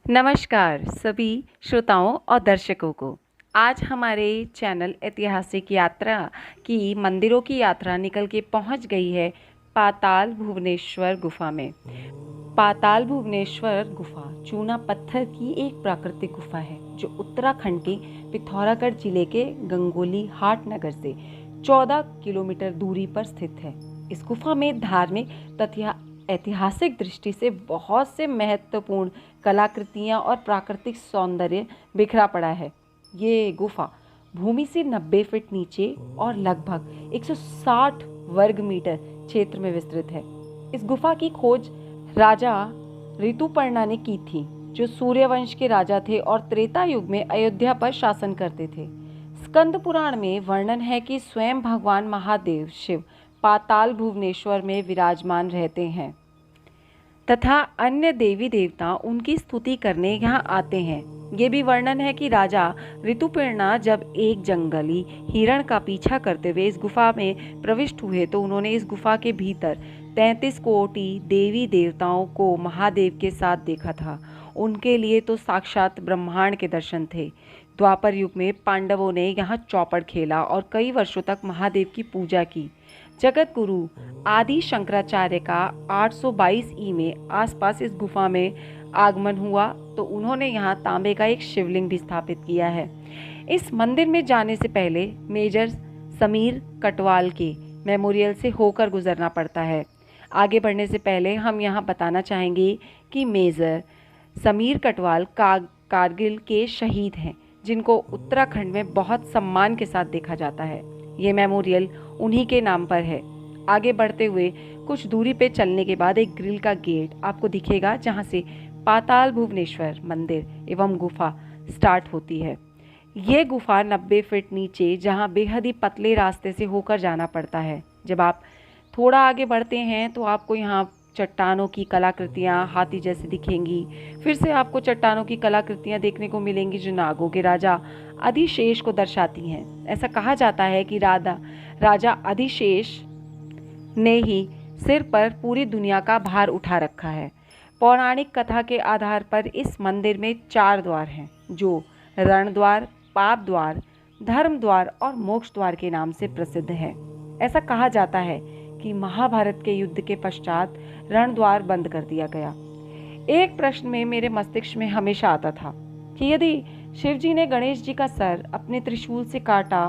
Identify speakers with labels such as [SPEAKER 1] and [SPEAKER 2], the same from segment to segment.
[SPEAKER 1] नमस्कार सभी श्रोताओं और दर्शकों को। आज हमारे चैनल ऐतिहासिक यात्रा की मंदिरों की यात्रा निकल के पहुंच गई है पाताल भुवनेश्वर गुफा में। पाताल भुवनेश्वर गुफा चूना पत्थर की एक प्राकृतिक गुफा है जो उत्तराखंड के पिथौरागढ़ जिले के गंगोली हाट नगर से 14 किलोमीटर दूरी पर स्थित है। इस गुफा में धार्मिक तथा ऐतिहासिक दृष्टि से बहुत से महत्वपूर्ण कलाकृतियां और प्राकृतिक सौंदर्य बिखरा पड़ा है। ये गुफा भूमि से 90 फीट नीचे और लगभग 160 वर्ग मीटर क्षेत्र में विस्तृत है। इस गुफा की खोज राजा ऋतुपर्णा ने की थी, जो सूर्यवंश के राजा थे और त्रेता युग में अयोध्या पर शासन करते थे। स्कंद पुराण में वर्णन है कि स्वयं भगवान महादेव शिव पाताल भुवनेश्वर में विराजमान रहते हैं तथा अन्य देवी देवता उनकी स्तुति करने यहाँ आते हैं। ये भी वर्णन है कि राजा ऋतुपर्णा जब एक जंगली हिरण का पीछा करते हुए इस गुफा में प्रविष्ट हुए तो उन्होंने इस गुफा के भीतर 33 कोटि देवी देवताओं को महादेव के साथ देखा था। उनके लिए तो साक्षात ब्रह्मांड के दर्शन थे। द्वापर युग में पांडवों ने यहाँ चौपड़ खेला और कई वर्षों तक महादेव की पूजा की। जगत गुरु आदि शंकराचार्य का 822 ई में आसपास इस गुफा में आगमन हुआ तो उन्होंने यहाँ तांबे का एक शिवलिंग भी स्थापित किया है। इस मंदिर में जाने से पहले मेजर समीर कटवाल के मेमोरियल से होकर गुजरना पड़ता है। आगे बढ़ने से पहले हम यहाँ बताना चाहेंगे कि मेजर समीर कटवाल कारगिल के शहीद हैं, जिनको उत्तराखंड में बहुत सम्मान के साथ देखा जाता है। ये मेमोरियल उन्हीं के नाम पर है। आगे बढ़ते हुए कुछ दूरी पे चलने के बाद एक ग्रिल का गेट आपको दिखेगा, जहां से पाताल भुवनेश्वर मंदिर एवं गुफा स्टार्ट होती है। ये गुफा 90 फीट नीचे, जहां बेहद ही पतले रास्ते से होकर जाना पड़ता है। जब आप थोड़ा आगे बढ़ते हैं तो आपको यहाँ चट्टानों की कलाकृतियाँ हाथी जैसे दिखेंगी। फिर से आपको चट्टानों की कलाकृतियाँ देखने को मिलेंगी जो नागों के राजा अधिशेष को दर्शाती हैं। ऐसा कहा जाता है कि राजा अधिशेष ने ही सिर पर पूरी दुनिया का भार उठा रखा है। पौराणिक कथा के आधार पर इस मंदिर में 4 द्वार हैं, जो रण द्वार, पाप द्वार, धर्म द्वार और मोक्ष द्वार के नाम से प्रसिद्ध है। ऐसा कहा जाता है कि महाभारत के युद्ध के पश्चात रण द्वार बंद कर दिया गया। एक प्रश्न में मेरे मस्तिष्क में हमेशा आता था कि यदि शिवजी ने गणेश जी का सर अपने त्रिशूल से काटा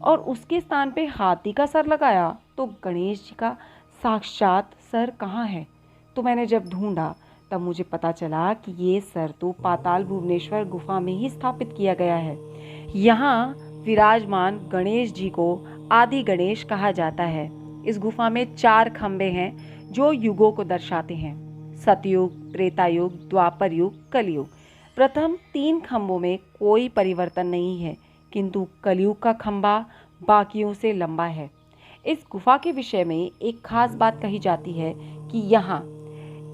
[SPEAKER 1] और उसके स्थान पे हाथी का सर लगाया तो गणेश जी का साक्षात सर कहाँ है। तो मैंने जब ढूंढा तब मुझे पता चला कि ये सर तो पाताल भुवनेश्वर गुफा में ही स्थापित किया गया है। यहाँ विराजमान गणेश जी को आदि गणेश कहा जाता है। इस गुफा में 4 खंबे हैं जो युगों को दर्शाते हैं: सतयुग, त्रेता युग, द्वापर युग, कलयुग। प्रथम 3 खंभों में कोई परिवर्तन नहीं है, किंतु कलयुग का खंभा बाकियों से लंबा है। इस गुफा के विषय में एक खास बात कही जाती है कि यहाँ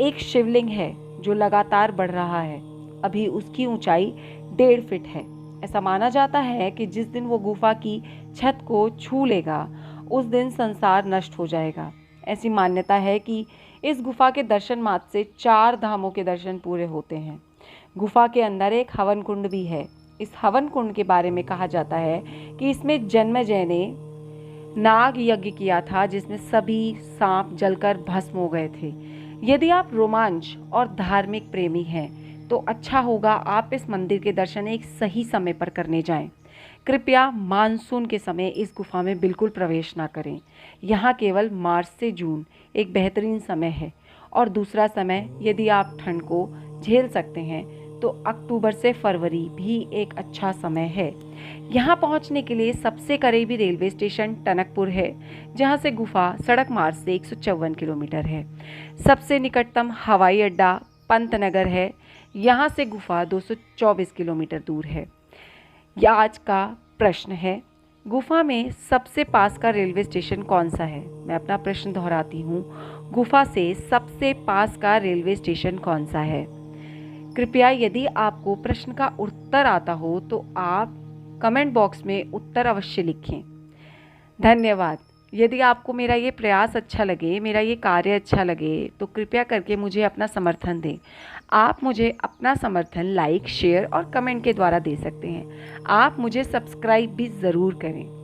[SPEAKER 1] एक शिवलिंग है जो लगातार बढ़ रहा है। अभी उसकी ऊंचाई 1.5 फीट है। ऐसा माना जाता है कि जिस दिन वो गुफा की छत को छू लेगा उस दिन संसार नष्ट हो जाएगा। ऐसी मान्यता है कि इस गुफा के दर्शन मात्र से 4 धामों के दर्शन पूरे होते हैं। गुफा के अंदर एक हवन कुंड भी है। इस हवन कुंड के बारे में कहा जाता है कि इसमें जन्मेजय ने नाग यज्ञ किया था, जिसमें सभी सांप जलकर भस्म हो गए थे। यदि आप रोमांच और धार्मिक प्रेमी हैं तो अच्छा होगा आप इस मंदिर के दर्शन एक सही समय पर करने जाएं। कृपया मानसून के समय इस गुफा में बिल्कुल प्रवेश ना करें। यहाँ केवल मार्च से जून एक बेहतरीन समय है और दूसरा समय यदि आप ठंड को झेल सकते हैं तो अक्टूबर से फरवरी भी एक अच्छा समय है। यहाँ पहुँचने के लिए सबसे करीबी रेलवे स्टेशन टनकपुर है, जहाँ से गुफा सड़क मार्ग से 154 किलोमीटर है। सबसे निकटतम हवाई अड्डा पंतनगर है। यहाँ से गुफा 224 किलोमीटर दूर है। यह आज का प्रश्न है, गुफा में सबसे पास का रेलवे स्टेशन कौन सा है? मैं अपना प्रश्न दोहराती हूँ, गुफा से सबसे पास का रेलवे स्टेशन कौन सा है? कृपया यदि आपको प्रश्न का उत्तर आता हो तो आप कमेंट बॉक्स में उत्तर अवश्य लिखें। धन्यवाद। यदि आपको मेरा ये प्रयास अच्छा लगे, मेरा ये कार्य अच्छा लगे, तो कृपया करके मुझे अपना समर्थन दें। आप मुझे अपना समर्थन लाइक, शेयर और कमेंट के द्वारा दे सकते हैं। आप मुझे सब्सक्राइब भी ज़रूर करें।